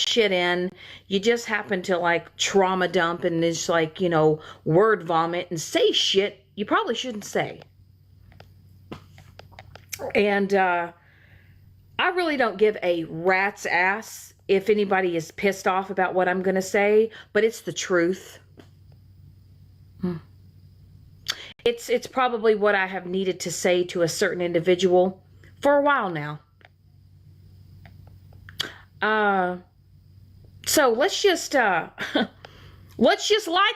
shit in. You just happen to like trauma dump and just like, you know, word vomit and say shit you probably shouldn't say. And I really don't give a rat's ass if anybody is pissed off about what I'm going to say, but it's the truth. It's probably what I have needed to say to a certain individual for a while now. So let's just light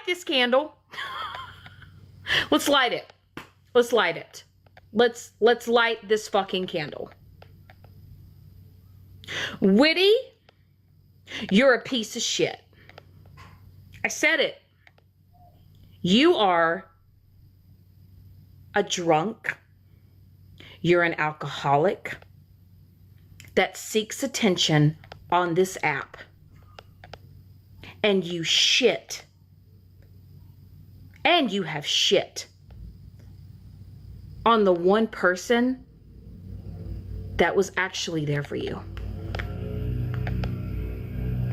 this candle. Let's light it. Let's light it. Let's light this fucking candle. Witty, you're a piece of shit. I said it. You are a drunk. You're an alcoholic that seeks attention on this app. And you shit. And you have shit on the one person that was actually there for you.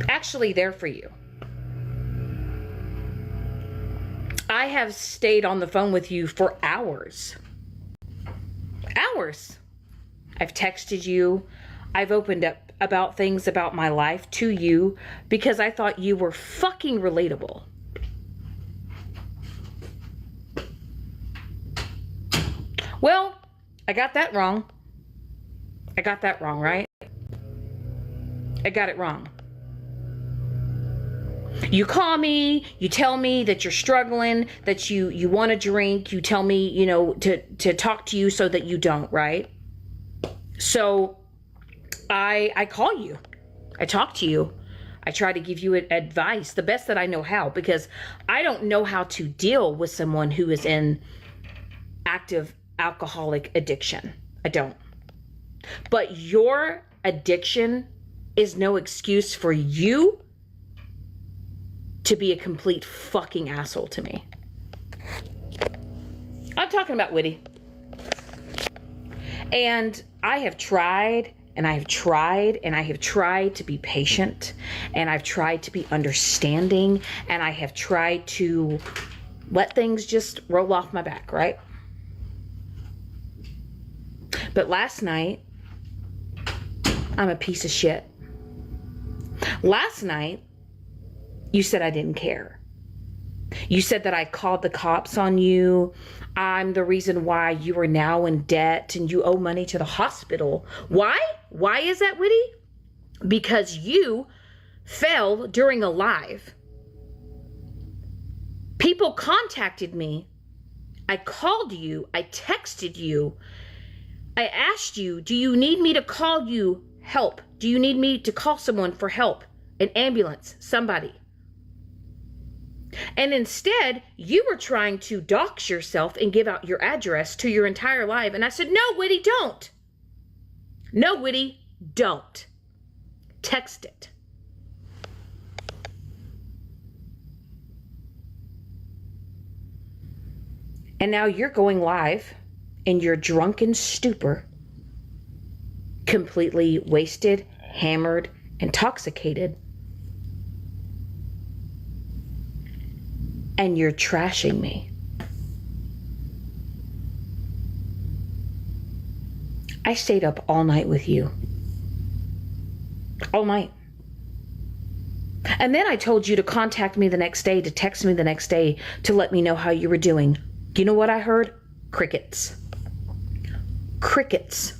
Actually there for you. I have stayed on the phone with you for hours. Hours. I've texted you. I've opened up about things about my life to you because I thought you were fucking relatable. Well, I got that wrong. I got that wrong, right? I got it wrong. You call me, you tell me that you're struggling, that you want to drink, you tell me, you know, to talk to you so that you don't, right? So I call you. I talk to you. I try to give you advice the best that I know how, because I don't know how to deal with someone who is in active alcoholic addiction. I don't. But your addiction is no excuse for you to be a complete fucking asshole to me. I'm talking about Witty. And I have tried, and I have tried, and I have tried to be patient, and I've tried to be understanding, and I have tried to let things just roll off my back, right? But last night, I'm a piece of shit. Last night, you said I didn't care. You said that I called the cops on you. I'm the reason why you are now in debt and you owe money to the hospital. Why? Why is that, Witty? Because you fell during a live. People contacted me. I called you. I texted you. I asked you, do you need me to call you help? Do you need me to call someone for help? An ambulance, somebody. And instead, you were trying to dox yourself and give out your address to your entire life. And I said, no, Witty, don't. No, Witty, don't. Text it. And now you're going live in your drunken stupor, completely wasted, hammered, intoxicated. And you're trashing me. I stayed up all night with you. All night. And then I told you to contact me the next day, to text me the next day, to let me know how you were doing. Do you know what I heard? Crickets. Crickets.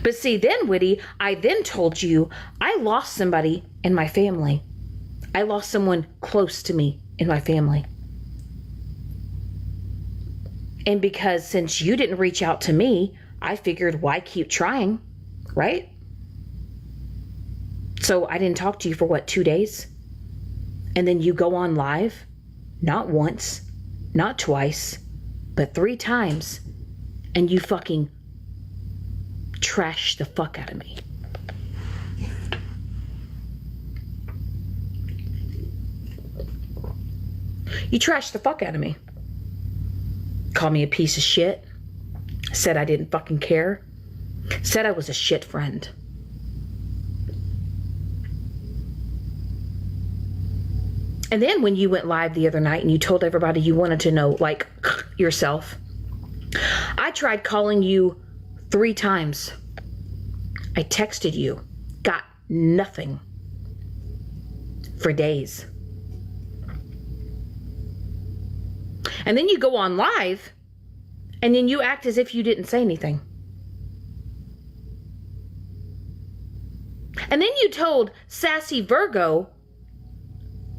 But see, then, Witty, I then told you I lost somebody in my family. I lost someone close to me in my family. And because since you didn't reach out to me, I figured why keep trying, right? So I didn't talk to you for what, 2 days? And then you go on live, not once, not twice, but 3 times, and you fucking trash the fuck out of me. You trashed the fuck out of me. Called me a piece of shit. Said I didn't fucking care. Said I was a shit friend. And then when you went live the other night and you told everybody you wanted to know, like, yourself, I tried calling you 3 times. I texted you, got nothing for days. And then you go on live and then you act as if you didn't say anything. And then you told Sassy Virgo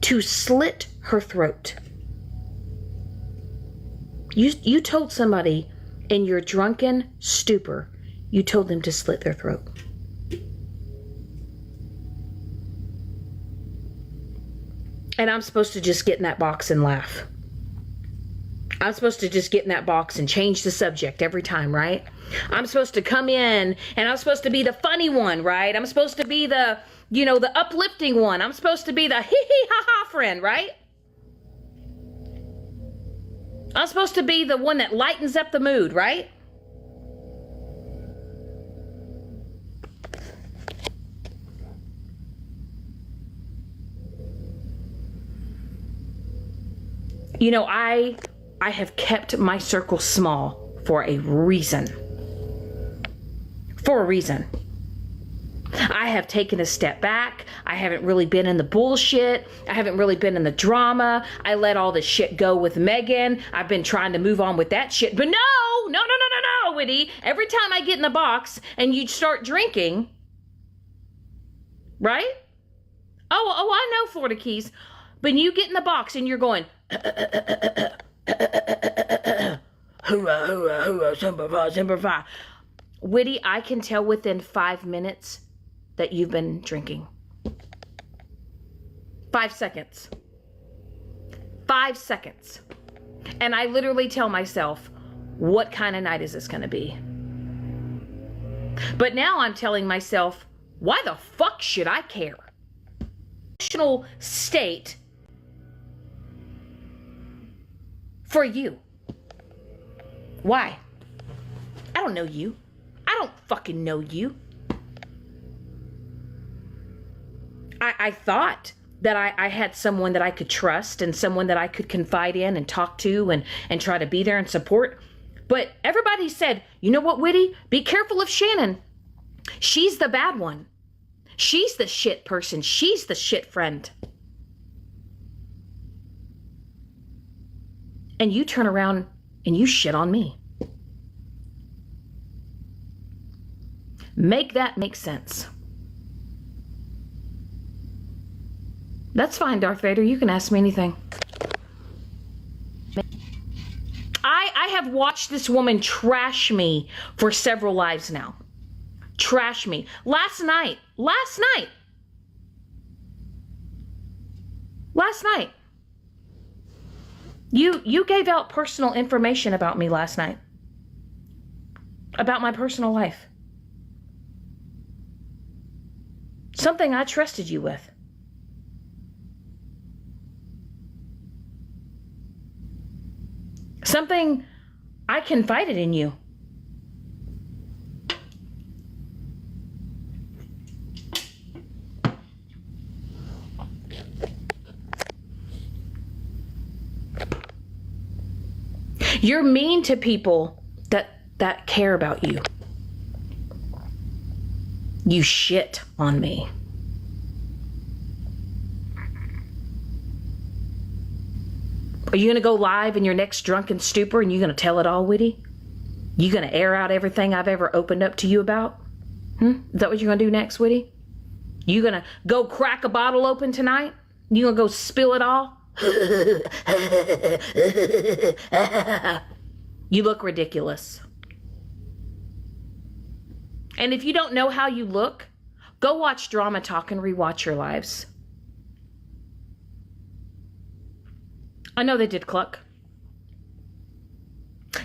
to slit her throat. You told somebody in your drunken stupor, you told them to slit their throat. And I'm supposed to just get in that box and laugh. I'm supposed to just get in that box and change the subject every time, right? I'm supposed to come in and I'm supposed to be the funny one, right? I'm supposed to be the, the uplifting one. I'm supposed to be the hee ha ha friend, right? I'm supposed to be the one that lightens up the mood, right? I have kept my circle small for a reason. For a reason. I have taken a step back. I haven't really been in the bullshit. I haven't really been in the drama. I let all the shit go with Megan. I've been trying to move on with that shit. But no, Witty. Every time I get in the box and you start drinking, right? Oh, I know Florida Keys. But you get in the box and you're going, hoorah, hoorah, Semper Fi. Witty, I can tell within 5 minutes that you've been drinking. 5 seconds. 5 seconds. And I literally tell myself, what kind of night is this going to be? But now I'm telling myself, why the fuck should I care? Emotional state for you. Why? I don't know you. I don't fucking know you. I thought that I had someone that I could trust and someone that I could confide in and talk to and try to be there and support. But everybody said, you know what, Witty? Be careful of Shannon. She's the bad one. She's the shit person. She's the shit friend. And you turn around and you shit on me. Make that make sense. That's fine, Darth Vader. You can ask me anything. I have watched this woman trash me for several lives now. Trash me. Last night. You gave out personal information about me last night. About my personal life. Something I trusted you with. Something I confided in you. You're mean to people that care about you. You shit on me. Are you going to go live in your next drunken stupor and you're going to tell it all, Witty? You going to air out everything I've ever opened up to you about? Is that what you're going to do next, Witty? You going to go crack a bottle open tonight? You going to go spill it all? You look ridiculous. And if you don't know how you look, go watch Drama Talk and rewatch your lives. I know they did cluck.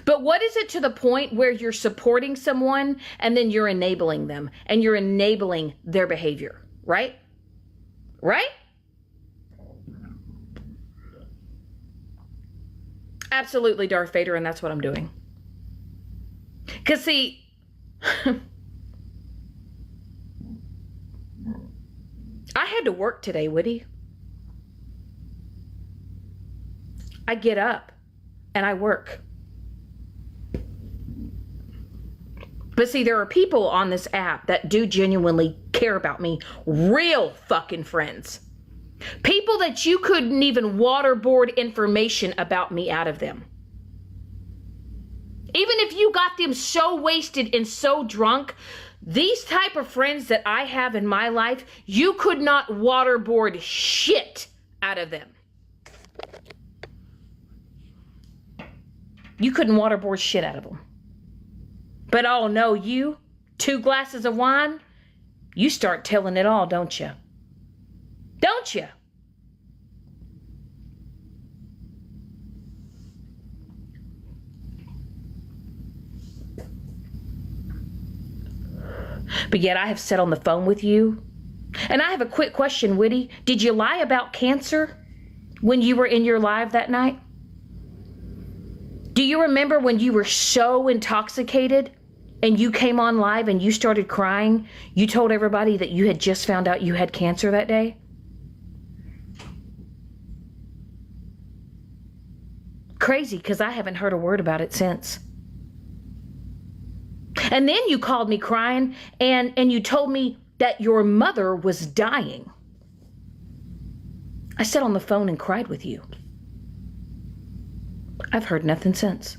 But what is it to the point where you're supporting someone and then you're enabling them and you're enabling their behavior, right? Right? Absolutely, Darth Vader, and that's what I'm doing. Because, see, I had to work today, Witty. I get up and I work. But see, there are people on this app that do genuinely care about me. Real fucking friends. People that you couldn't even waterboard information about me out of them. Even if you got them so wasted and so drunk, these type of friends that I have in my life, you could not waterboard shit out of them. You couldn't waterboard shit out of them. But oh no, you, 2 glasses of wine, you start telling it all, don't you? Don't you? But yet I have sat on the phone with you. And I have a quick question, Witty. Did you lie about cancer when you were in your live that night? Do you remember when you were so intoxicated and you came on live and you started crying? You told everybody that you had just found out you had cancer that day? Crazy, because I haven't heard a word about it since. And then you called me crying and you told me that your mother was dying. I sat on the phone and cried with you. I've heard nothing since.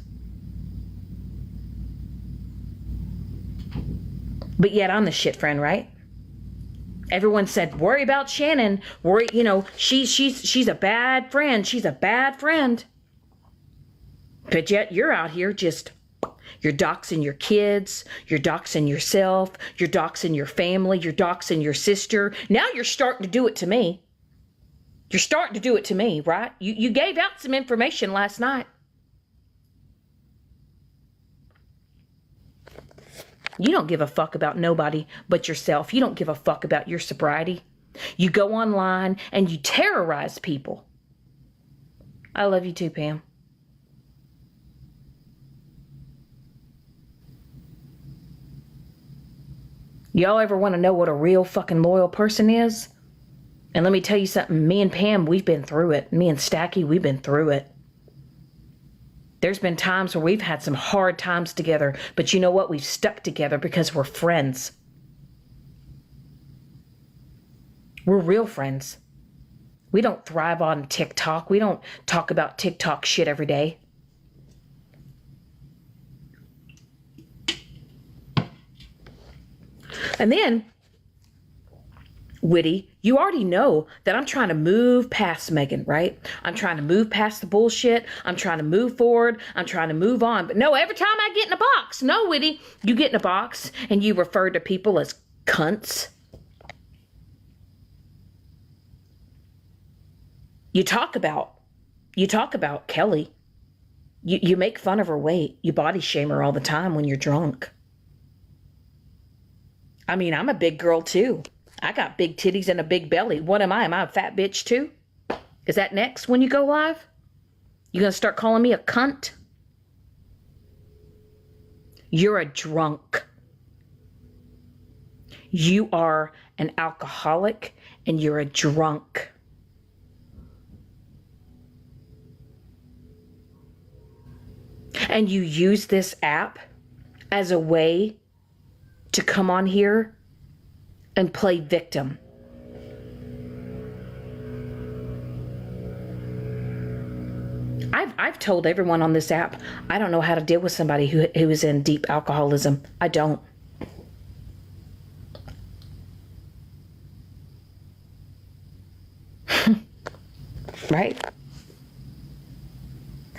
But yet I'm the shit friend, right? Everyone said, worry about Shannon. Worry, you know, she's a bad friend. She's a bad friend. But yet you're out here just, you're doxing your kids, you're doxing yourself, you're doxing your family, you're doxing your sister. Now you're starting to do it to me. You're starting to do it to me, right? You gave out some information last night. You don't give a fuck about nobody but yourself. You don't give a fuck about your sobriety. You go online and you terrorize people. I love you too, Pam. Y'all ever want to know what a real fucking loyal person is? And let me tell you something, me and Pam, we've been through it. Me and Stacky, we've been through it. There's been times where we've had some hard times together, but you know what? We've stuck together because we're friends. We're real friends. We don't thrive on TikTok. We don't talk about TikTok shit every day. And then, Witty, you already know that I'm trying to move past Megan, right? I'm trying to move past the bullshit. I'm trying to move forward. I'm trying to move on. But no, every time I get in a box, no, Witty, you get in a box and you refer to people as cunts. You talk about Kelly. You make fun of her weight. You body shame her all the time when you're drunk. I mean, I'm a big girl too. I got big titties and a big belly. What am I? Am I a fat bitch too? Is that next when you go live? You gonna start calling me a cunt? You're a drunk. You are an alcoholic and you're a drunk. And you use this app as a way to come on here and play victim. I've told everyone on this app, I don't know how to deal with somebody who is in deep alcoholism. I don't. Right?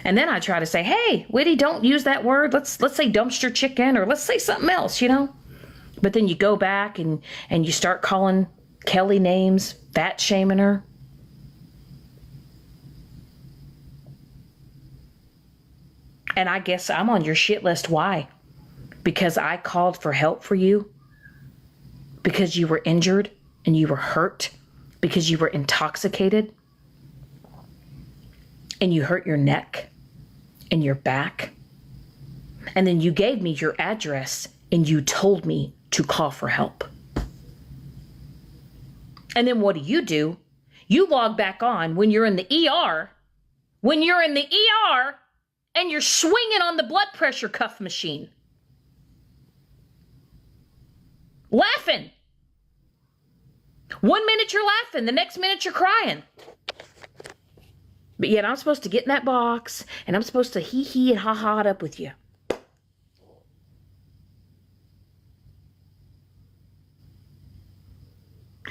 And then I try to say, hey, Witty, don't use that word. Let's say dumpster chicken, or let's say something else, you know? But then you go back and you start calling Kelly names, fat shaming her. And I guess I'm on your shit list. Why? Because I called for help for you. Because you were injured and you were hurt. Because you were intoxicated. And you hurt your neck and your back. And then you gave me your address and you told me to call for help. And then what do? You log back on when you're in the ER when you're in the ER and you're swinging on the blood pressure cuff machine. Laughing. 1 minute you're laughing, the next minute you're crying. But yet I'm supposed to get in that box and I'm supposed to hee and ha it up with you.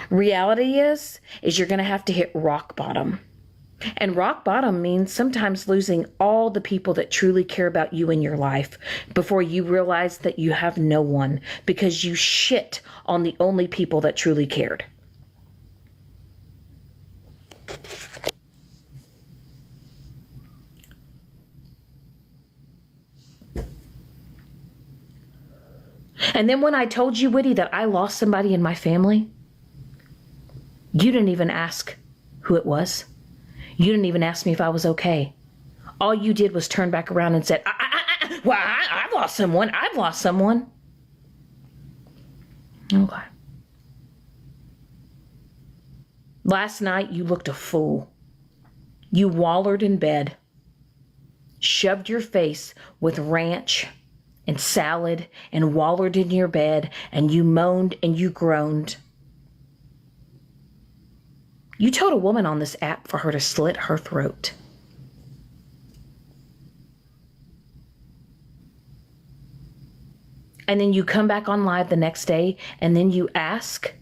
Reality is you're going to have to hit rock bottom. And rock bottom means sometimes losing all the people that truly care about you in your life before you realize that you have no one because you shit on the only people that truly cared. And then when I told you, Witty, that I lost somebody in my family, you didn't even ask who it was. You didn't even ask me if I was okay. All you did was turn back around and said, I've lost someone. I've lost someone. Okay. Last night, you looked a fool. You wallered in bed, shoved your face with ranch and salad and wallered in your bed, and you moaned and you groaned. You told a woman on this app for her to slit her throat. And then you come back on live the next day and then you ask,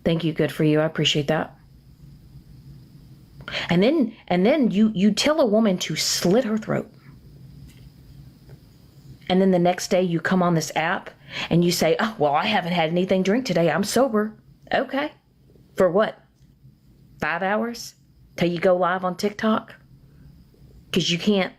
thank you, good for you, I appreciate that. And then you tell a woman to slit her throat. And then the next day you come on this app and you say, oh, well, I haven't had anything to drink today. I'm sober. Okay. For what? 5 hours? Till you go live on TikTok? Because you can't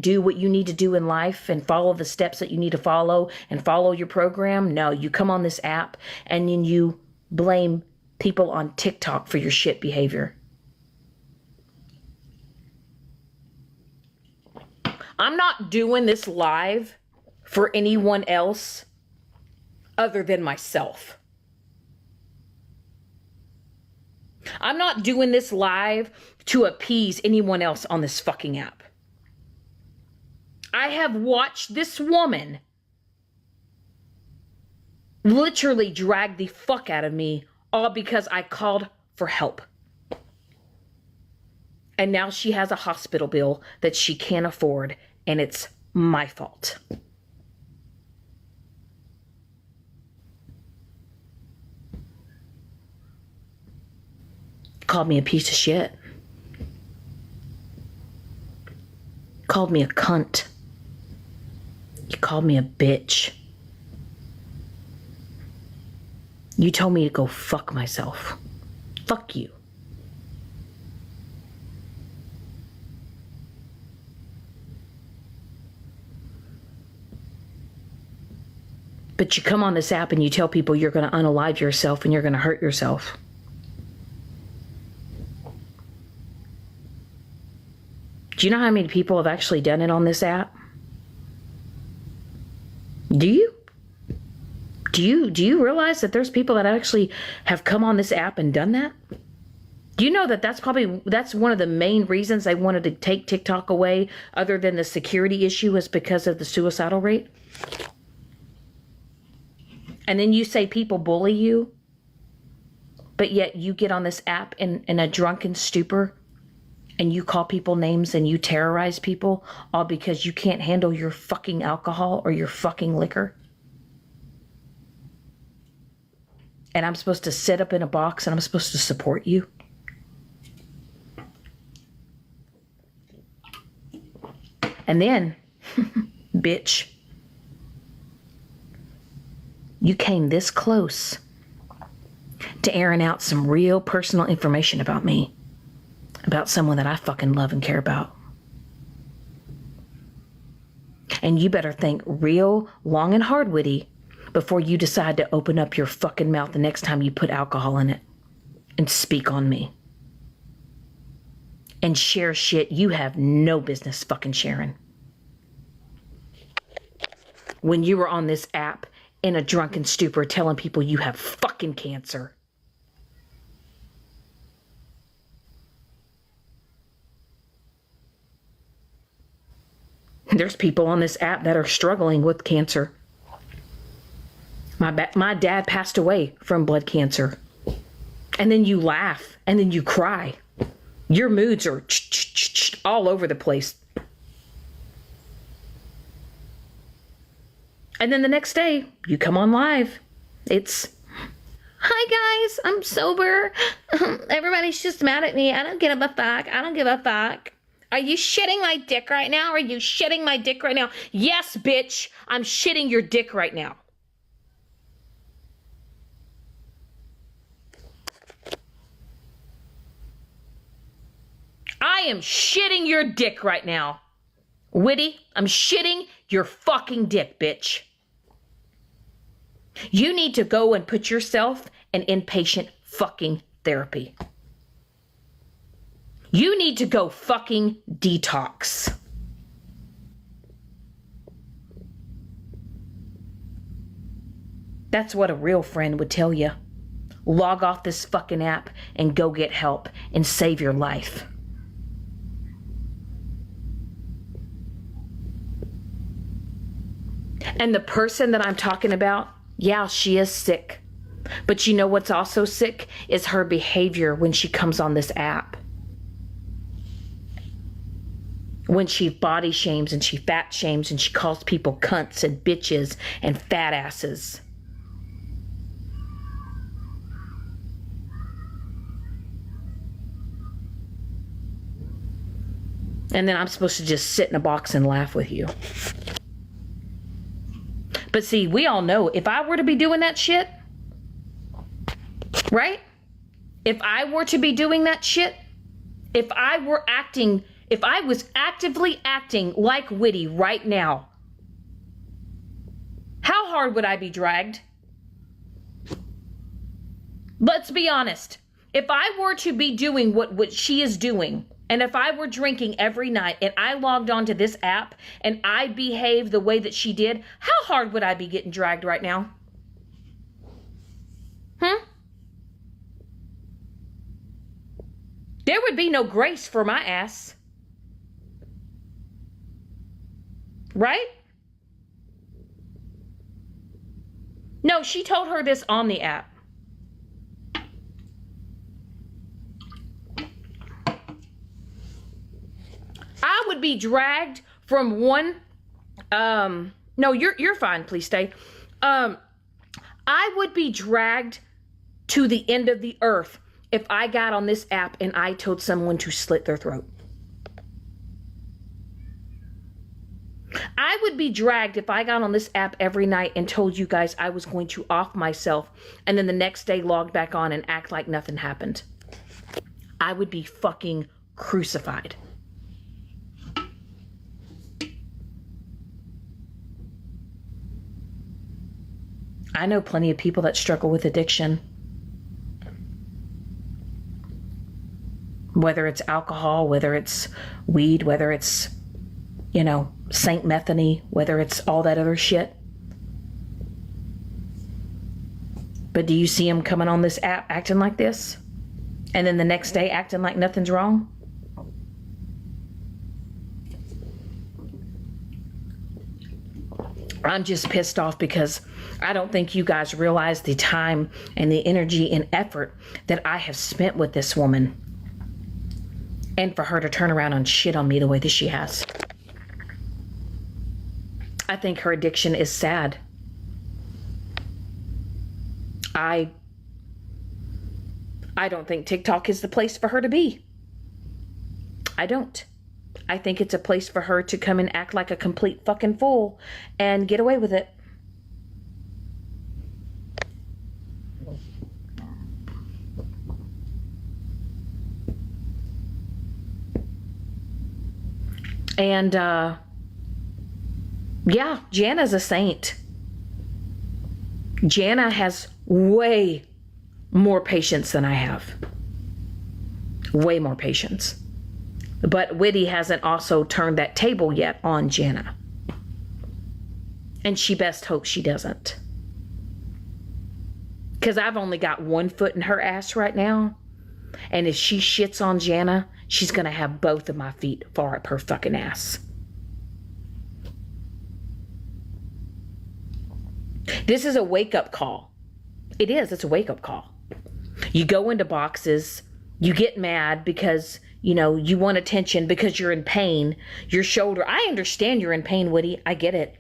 do what you need to do in life and follow the steps that you need to follow and follow your program. No, you come on this app and then you blame people on TikTok for your shit behavior. I'm not doing this live for anyone else other than myself. I'm not doing this live to appease anyone else on this fucking app. I have watched this woman literally drag the fuck out of me all because I called for help. And now she has a hospital bill that she can't afford, and it's my fault. Called me a piece of shit. Called me a cunt. You called me a bitch. You told me to go fuck myself. Fuck you. But you come on this app and you tell people you're going to unalive yourself and you're going to hurt yourself. Do you know how many people have actually done it on this app? Do you? Do you realize that there's people that actually have come on this app and done that? Do you know that that's one of the main reasons they wanted to take TikTok away, other than the security issue, is because of the suicidal rate? And then you say people bully you, but yet you get on this app in a drunken stupor and you call people names and you terrorize people, all because you can't handle your fucking alcohol or your fucking liquor. And I'm supposed to sit up in a box and I'm supposed to support you. And then, bitch, you came this close to airing out some real personal information about me. About someone that I fucking love and care about. And you better think real long and hard, Witty, before you decide to open up your fucking mouth the next time you put alcohol in it and speak on me. And share shit you have no business fucking sharing. When you were on this app in a drunken stupor telling people you have fucking cancer. There's people on this app that are struggling with cancer. My dad passed away from blood cancer. And then you laugh and then you cry. Your moods are all over the place. And then the next day, you come on live. It's, hi guys, I'm sober. Everybody's just mad at me. I don't give a fuck. I don't give a fuck. Are you shitting my dick right now? Are you shitting my dick right now? Yes, bitch. I'm shitting your dick right now. I am shitting your dick right now. Witty, I'm shitting your fucking dick, bitch. You need to go and put yourself in inpatient fucking therapy. You need to go fucking detox. That's what a real friend would tell you. Log off this fucking app and go get help and save your life. And the person that I'm talking about, yeah, she is sick. But you know what's also sick is her behavior when she comes on this app. When she body shames and she fat shames and she calls people cunts and bitches and fat asses. And then I'm supposed to just sit in a box and laugh with you. But see, we all know if I were to be doing that shit, right? If I were to be doing that shit, if I was actively acting like Witty right now, how hard would I be dragged? Let's be honest. If I were to be doing what she is doing, and if I were drinking every night and I logged onto this app and I behaved the way that she did, how hard would I be getting dragged right now? There would be no grace for my ass. Right? No, she told her this on the app. I would be dragged from one, no, you're fine, please stay. I would be dragged to the end of the earth if I got on this app and I told someone to slit their throat. I would be dragged if I got on this app every night and told you guys I was going to off myself and then the next day logged back on and act like nothing happened. I would be fucking crucified. I know plenty of people that struggle with addiction. Whether it's alcohol, whether it's weed, whether it's, Saint Methany, whether it's all that other shit. But do you see them coming on this app acting like this? And then the next day acting like nothing's wrong? I'm just pissed off because I don't think you guys realize the time and the energy and effort that I have spent with this woman. And for her to turn around and shit on me the way that she has. I think her addiction is sad. I don't think TikTok is the place for her to be. I don't. I think it's a place for her to come and act like a complete fucking fool and get away with it. And, yeah, Jana's a saint. Jana has way more patience than I have. Way more patience. But Witty hasn't also turned that table yet on Jana. And she best hopes she doesn't. Because I've only got one foot in her ass right now. And if she shits on Jana, she's going to have both of my feet far up her fucking ass. This is a wake-up call. It is. It's a wake-up call. You go into boxes. You get mad because, you want attention because you're in pain. Your shoulder. I understand you're in pain, Witty. I get it.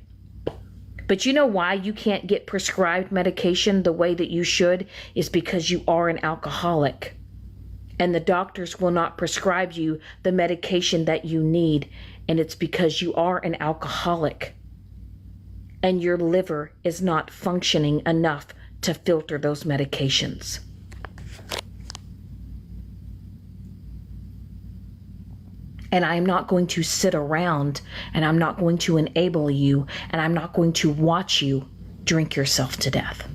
But you know why you can't get prescribed medication the way that you should? Is because you are an alcoholic. And the doctors will not prescribe you the medication that you need. And it's because you are an alcoholic. And your liver is not functioning enough to filter those medications. And I'm not going to sit around, and I'm not going to enable you, and I'm not going to watch you drink yourself to death.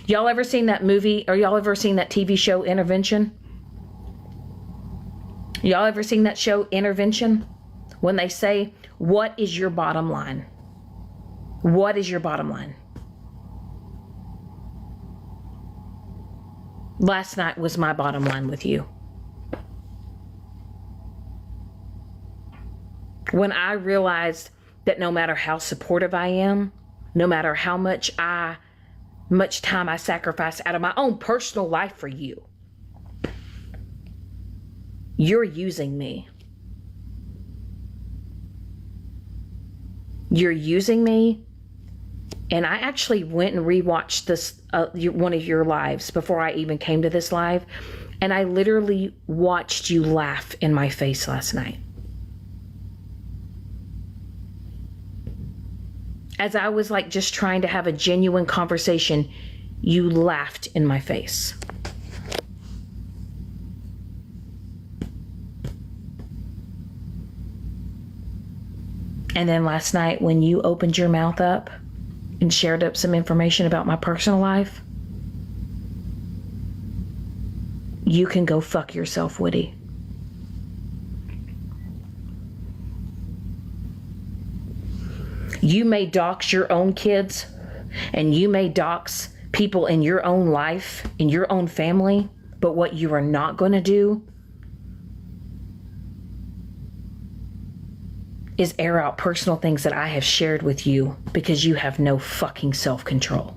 Y'all ever seen that movie, or y'all ever seen that TV show, Intervention? Y'all ever seen that show, Intervention? When they say, what is your bottom line? What is your bottom line? Last night was my bottom line with you. When I realized that no matter how supportive I am, no matter how much time I sacrifice out of my own personal life for you, you're using me. You're using me. And I actually went and rewatched this, one of your lives before I even came to this live. And I literally watched you laugh in my face last night. As I was just trying to have a genuine conversation, you laughed in my face. And then last night when you opened your mouth up and shared up some information about my personal life, you can go fuck yourself, Witty. You may dox your own kids, and you may dox people in your own life, in your own family, but what you are not going to do is air out personal things that I have shared with you because you have no fucking self-control.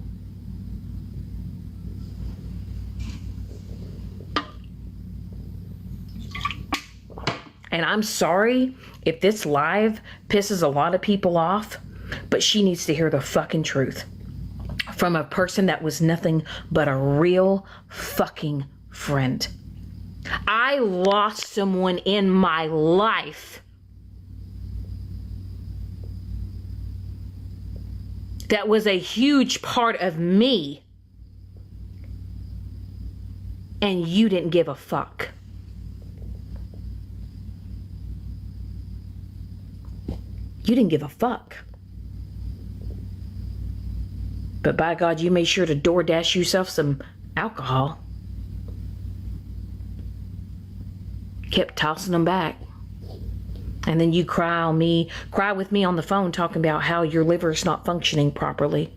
And I'm sorry if this live pisses a lot of people off, but she needs to hear the fucking truth from a person that was nothing but a real fucking friend. I lost someone in my life that was a huge part of me, and you didn't give a fuck. You didn't give a fuck. But by God, you made sure to DoorDash yourself some alcohol. Kept tossing them back. And then you cry with me on the phone talking about how your liver is not functioning properly.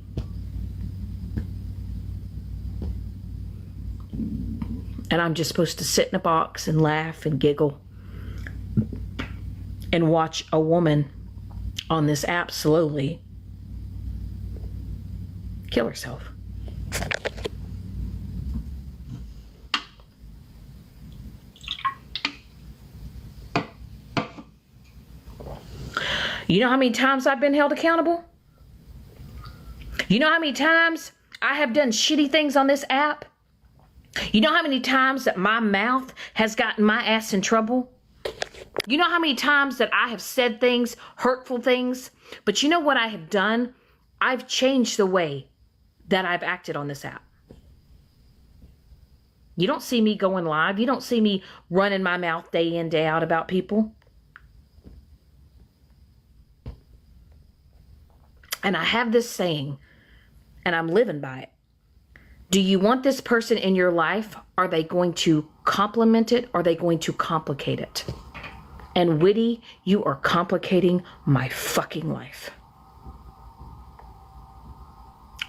And I'm just supposed to sit in a box and laugh and giggle and watch a woman on this app slowly kill herself. You know how many times I've been held accountable? You know how many times I have done shitty things on this app? You know how many times that my mouth has gotten my ass in trouble? You know how many times that I have said things, hurtful things? But you know what I have done? I've changed the way that I've acted on this app. You don't see me going live. You don't see me running my mouth day in, day out about people. And I have this saying, and I'm living by it. Do you want this person in your life? Are they going to complement it? Or are they going to complicate it? And Witty, you are complicating my fucking life.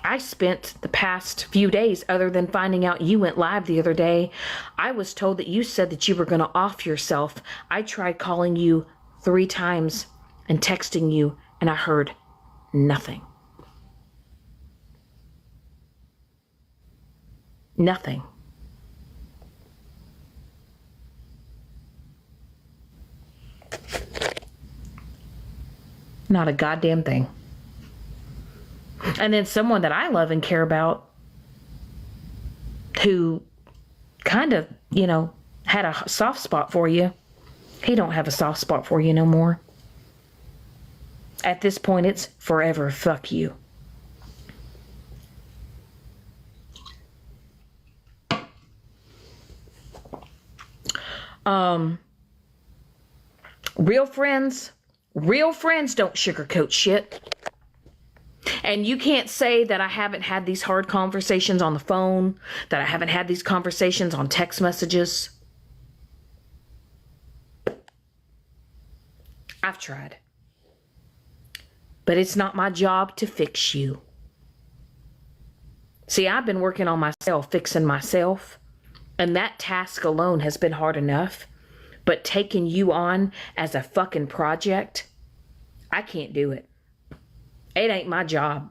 I spent the past few days, other than finding out you went live the other day, I was told that you said that you were going to off yourself. I tried calling you 3 times and texting you, and I heard nothing. Nothing. Not a goddamn thing. And then someone that I love and care about, who kind of, had a soft spot for you, he don't have a soft spot for you no more. At this point, it's forever fuck you. Real friends don't sugarcoat shit. And you can't say that I haven't had these hard conversations on the phone, that I haven't had these conversations on text messages. I've tried. But it's not my job to fix you. See, I've been working on myself, fixing myself, and that task alone has been hard enough. But taking you on as a fucking project, I can't do it. It ain't my job.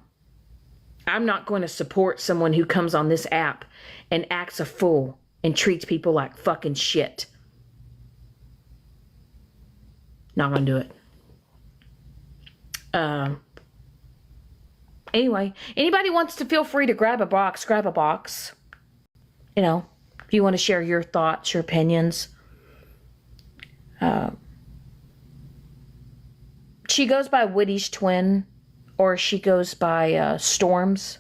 I'm not going to support someone who comes on this app and acts a fool and treats people like fucking shit. Not going to do it. Anyway, anybody wants to, feel free to grab a box. If you want to share your thoughts, your opinions. She goes by Witty's twin, or she goes by Storms.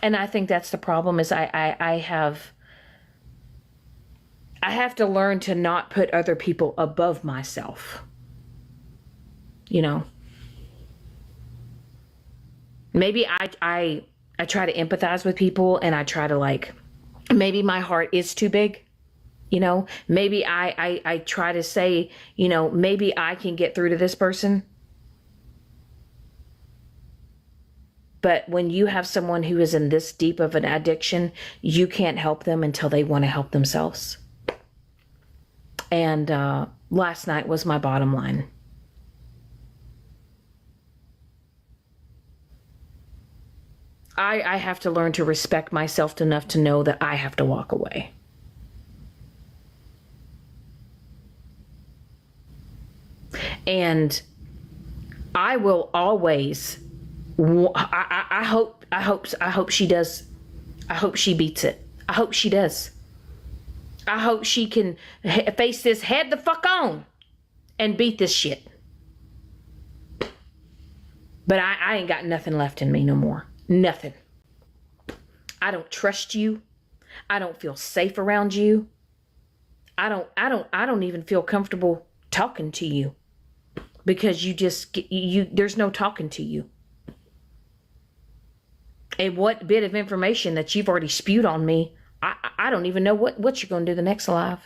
And I think that's the problem, is I have to learn to not put other people above myself. Maybe I try to empathize with people, and I try to maybe my heart is too big. Maybe I try to say, maybe I can get through to this person. But when you have someone who is in this deep of an addiction, you can't help them until they want to help themselves. And last night was my bottom line. I have to learn to respect myself enough to know that I have to walk away. And I will always, I hope she does. I hope she beats it. I hope she does. I hope she can face this head the fuck on and beat this shit. But I ain't got nothing left in me no more. Nothing. I don't trust you. I don't feel safe around you. I don't even feel comfortable talking to you, because there's no talking to you. And what bit of information that you've already spewed on me, I don't even know what you're going to do the next live.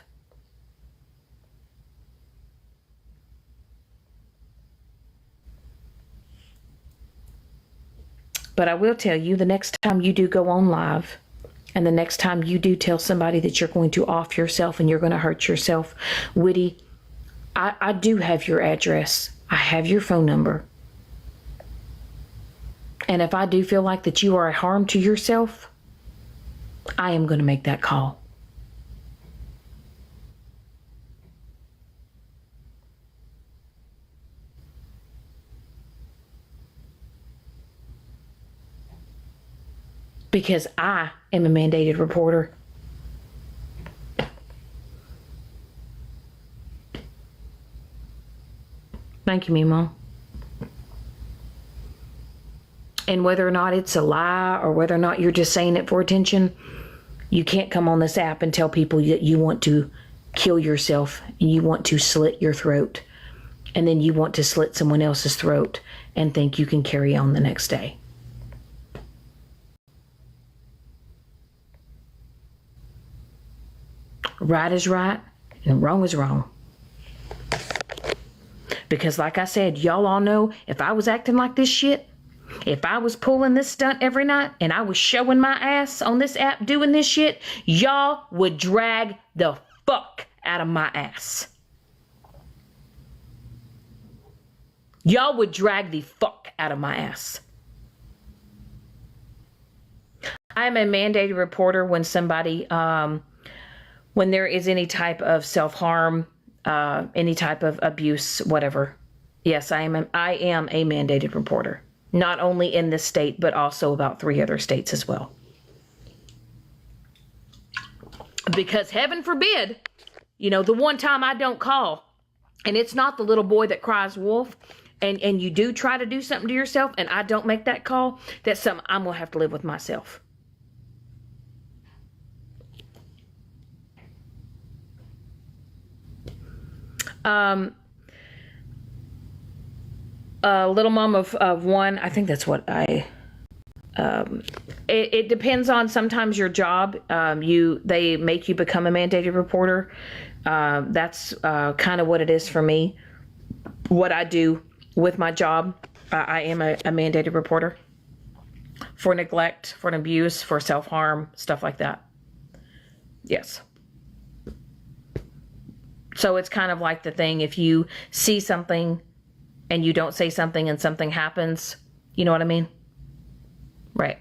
But I will tell you, the next time you do go on live, and the next time you do tell somebody that you're going to off yourself and you're going to hurt yourself, Witty, I do have your address. I have your phone number. And if I do feel like that you are a harm to yourself, I am going to make that call. Because I am a mandated reporter. Thank you, Mimo. And whether or not it's a lie, or whether or not you're just saying it for attention, you can't come on this app and tell people that you want to kill yourself and you want to slit your throat, and then you want to slit someone else's throat and think you can carry on the next day. Right is right and wrong is wrong. Because like I said, y'all all know if I was acting like this shit, if I was pulling this stunt every night and I was showing my ass on this app doing this shit, y'all would drag the fuck out of my ass. Y'all would drag the fuck out of my ass. I'm a mandated reporter when somebody, when there is any type of self-harm, any type of abuse, whatever. Yes, I am a mandated reporter. Not only in this state, but also about 3 other states as well. Because heaven forbid, you know, the one time I don't call, and it's not the little boy that cries wolf, and you do try to do something to yourself, and I don't make that call, that's something I'm going to have to live with myself. Little mom of one, I think that's what it depends on sometimes your job. They make you become a mandated reporter. That's kind of what it is for me. What I do with my job, I am a mandated reporter for neglect, for an abuse, for self-harm, stuff like that. Yes. So it's kind of like the thing, if you see something and you don't say something and something happens, you know what I mean? Right.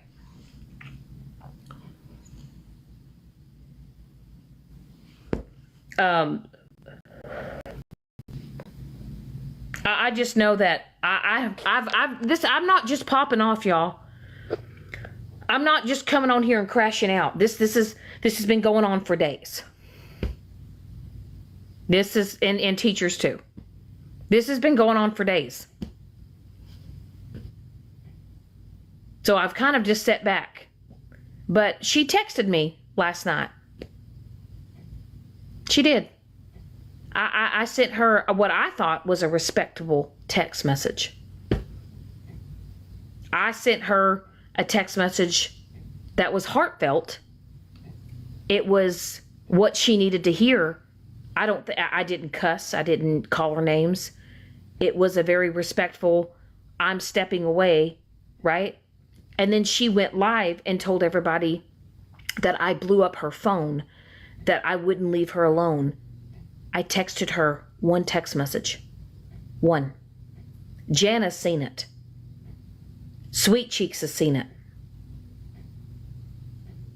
I just know that I'm not just popping off, y'all. I'm not just coming on here and crashing out. This has been going on for days. This is, and teachers too. This has been going on for days. So I've kind of just sat back. But she texted me last night. She did. I sent her what I thought was a respectable text message. I sent her a text message that was heartfelt. It was what she needed to hear. I didn't cuss. I didn't call her names. It was a very respectful, I'm stepping away, right? And then she went live and told everybody that I blew up her phone, that I wouldn't leave her alone. I texted her one text message. One. Jana's seen it. Sweet Cheeks has seen it.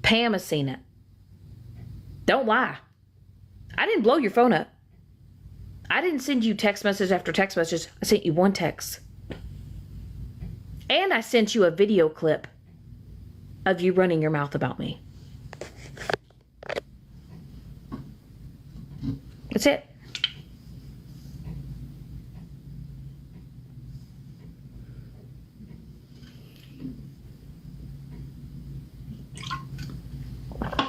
Pam has seen it. Don't lie. I didn't blow your phone up. I didn't send you text message after text message. I sent you one text. And I sent you a video clip of you running your mouth about me. That's it.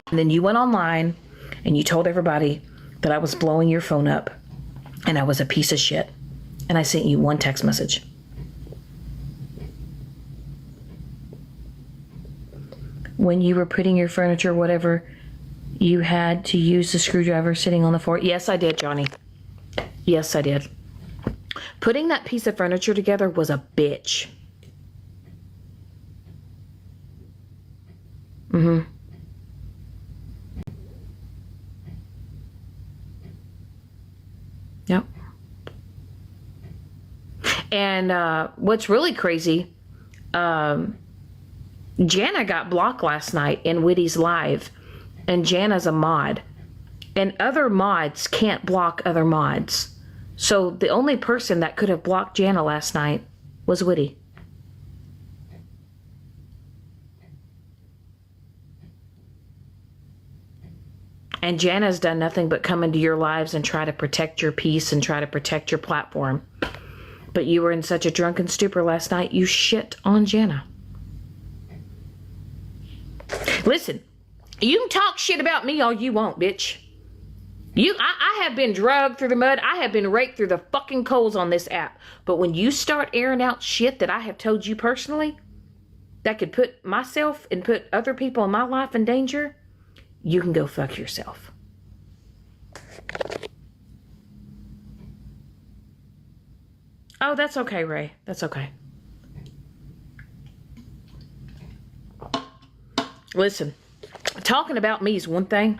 And then you went online and you told everybody that I was blowing your phone up and I was a piece of shit. And I sent you one text message. When you were putting your furniture, whatever, you had to use the screwdriver sitting on the floor. Yes, I did, Johnny. Yes, I did. Putting that piece of furniture together was a bitch. Mm-hmm. Yep. And what's really crazy, Jana got blocked last night in Witty's live, and Jana's a mod, and other mods can't block other mods. So the only person that could have blocked Jana last night was Witty. And Jana's done nothing but come into your lives and try to protect your peace and try to protect your platform. But you were in such a drunken stupor last night, you shit on Jana. Listen, you can talk shit about me all you want, bitch. I have been dragged through the mud. I have been raked through the fucking coals on this app. But when you start airing out shit that I have told you personally, that could put myself and put other people in my life in danger, you can go fuck yourself. Oh, that's okay, Ray. That's okay. Listen, talking about me is one thing,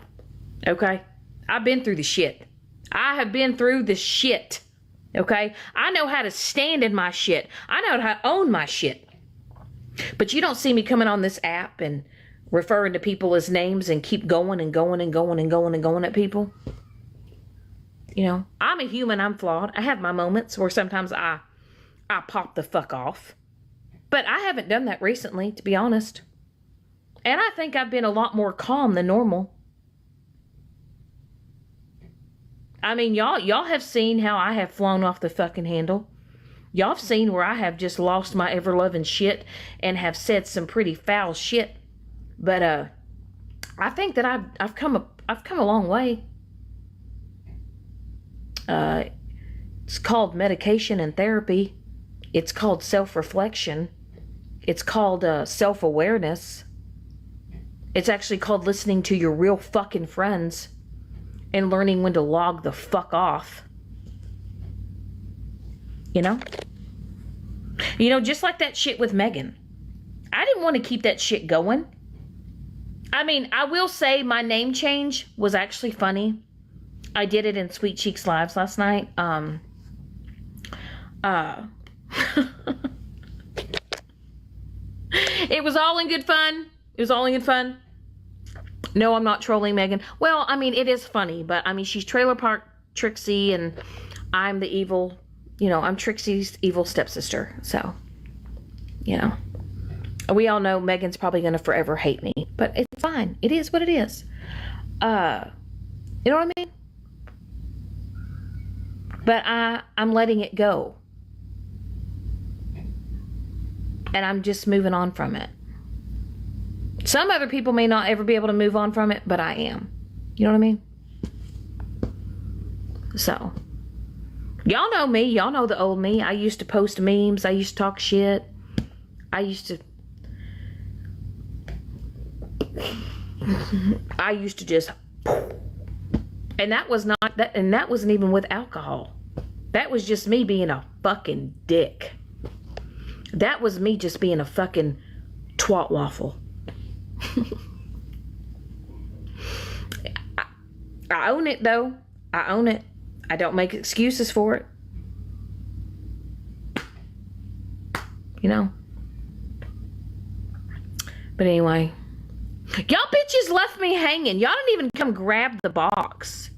okay? I've been through the shit. I have been through the shit, okay? I know how to stand in my shit. I know how to own my shit. But you don't see me coming on this app and referring to people as names and keep going and going and going and going and going at people. You know, I'm a human. I'm flawed. I have my moments where sometimes I pop the fuck off. But I haven't done that recently, to be honest. And I think I've been a lot more calm than normal. I mean, y'all have seen how I have flown off the fucking handle. Y'all have seen where I have just lost my ever-loving shit and have said some pretty foul shit. But I think that I've come a long way. It's called medication and therapy. It's called self-reflection. It's called self-awareness. It's actually called listening to your real fucking friends and learning when to log the fuck off. You know? You know, just like that shit with Megan. I didn't want to keep that shit going. I mean, I will say my name change was actually funny. I did it in Sweet Cheeks Lives last night. It was all in good fun. It was all in good fun. No, I'm not trolling Megan. Well, I mean, it is funny, but I mean, she's Trailer Park Trixie and I'm the evil, you know, I'm Trixie's evil stepsister. So, you know, we all know Megan's probably going to forever hate me, but it's fine. It is what it is. You know what I mean? But I'm letting it go. And I'm just moving on from it. Some other people may not ever be able to move on from it, but I am. You know what I mean? So, y'all know me. Y'all know the old me. I used to post memes. I used to talk shit. I used to just, and that was not that, and that wasn't even with alcohol. That was just me being a fucking dick. That was me just being a fucking twat waffle. I own it though. I own it. I don't make excuses for it. You know. But anyway. Y'all bitches left me hanging. Y'all didn't even come grab the box.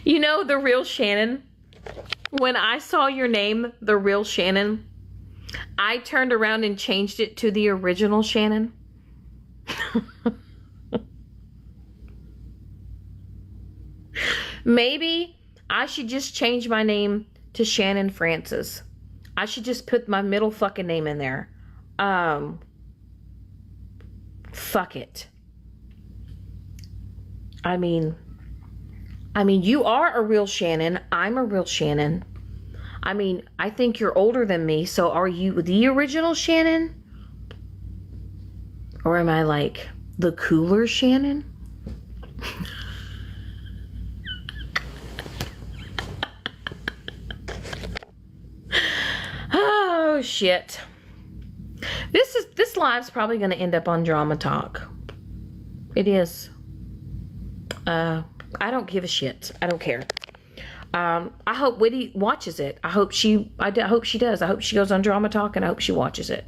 You know, the real Shannon, when I saw your name, the real Shannon, I turned around and changed it to the original Shannon. Maybe I should just change my name to Shannon Francis. I should just put my middle fucking name in there. Fuck it. I mean, you are a real Shannon. I'm a real Shannon. I mean, I think you're older than me, so are you the original Shannon? Or am I like the cooler Shannon? Oh, shit. This live's probably going to end up on Drama Talk. It is. I don't give a shit. I don't care. I hope Witty watches it. I hope she does. I hope she goes on Drama Talk and I hope she watches it.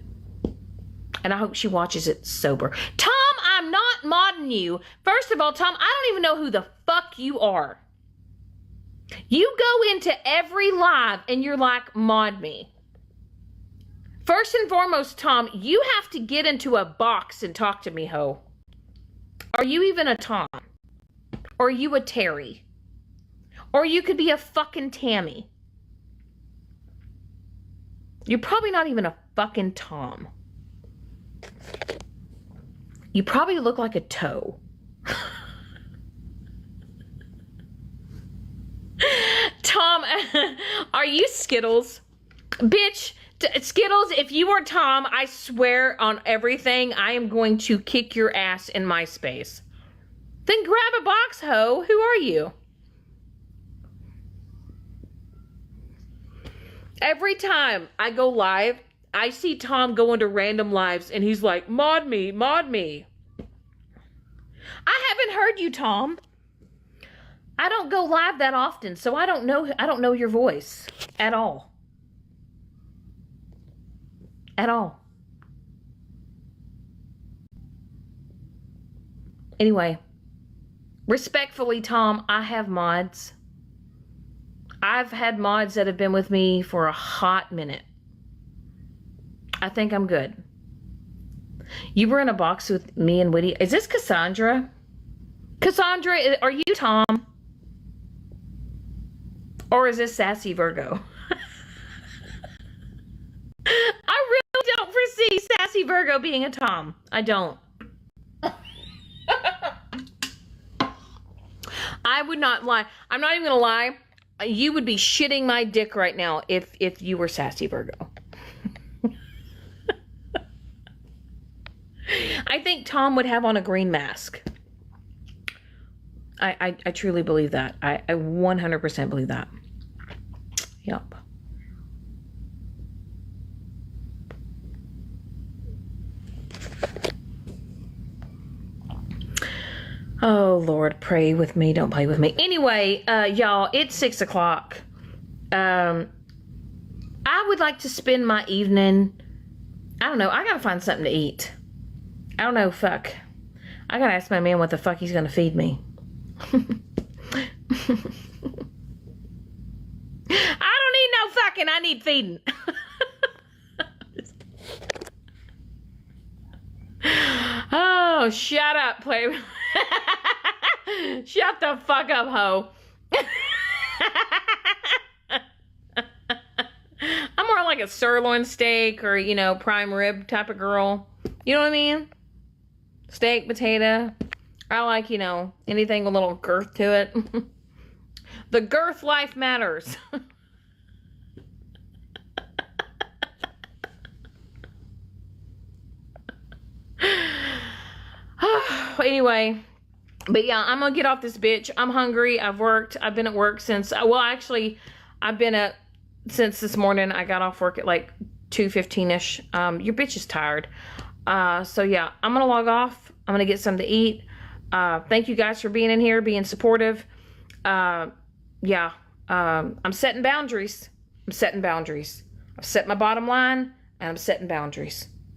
And I hope she watches it sober. Tom, I'm not modding you. First of all, Tom, I don't even know who the fuck you are. You go into every live and you're like, mod me. First and foremost, Tom, you have to get into a box and talk to me, ho. Are you even a Tom? Or are you a Terry? Or you could be a fucking Tammy. You're probably not even a fucking Tom. You probably look like a toe. Tom, are you Skittles? Bitch, Skittles, if you are Tom, I swear on everything, I am going to kick your ass in MySpace. Then grab a box, ho. Who are you? Every time I go live, I see Tom go into random lives and he's like, mod me, mod me. I haven't heard you, Tom. I don't go live that often, so I don't know your voice at all. At all. Anyway, respectfully, Tom, I have mods. I've had mods that have been with me for a hot minute. I think I'm good. You were in a box with me and Witty. Is this Cassandra? Cassandra, are you Tom? Or is this Sassy Virgo? I really don't foresee Sassy Virgo being a Tom. I don't. I would not lie. I'm not even going to lie. You would be shitting my dick right now if you were Sassy Virgo. I think Tom would have on a green mask. I truly believe that. I 100% believe that. Yep. Oh, Lord, pray with me. Don't play with me. Anyway, y'all, it's 6 o'clock. I would like to spend my evening, I don't know, I gotta find something to eat. I don't know, fuck. I gotta ask my man what the fuck he's gonna feed me. I don't need no fucking, I need feeding. Oh, shut up, play. Shut the fuck up, ho. I'm more like a sirloin steak or, you know, prime rib type of girl. You know what I mean? Steak, potato. I like, you know, anything with a little girth to it. The girth life matters. Anyway, but yeah, I'm gonna get off this bitch. I'm hungry. I've been at work since, well, actually, I've been at, since this morning. I got off work at like 2:15ish. Your bitch is tired. So yeah, I'm gonna log off. I'm gonna get something to eat. Thank you guys for being in here, being supportive. Yeah, I'm setting boundaries. I've set my bottom line and I'm setting boundaries.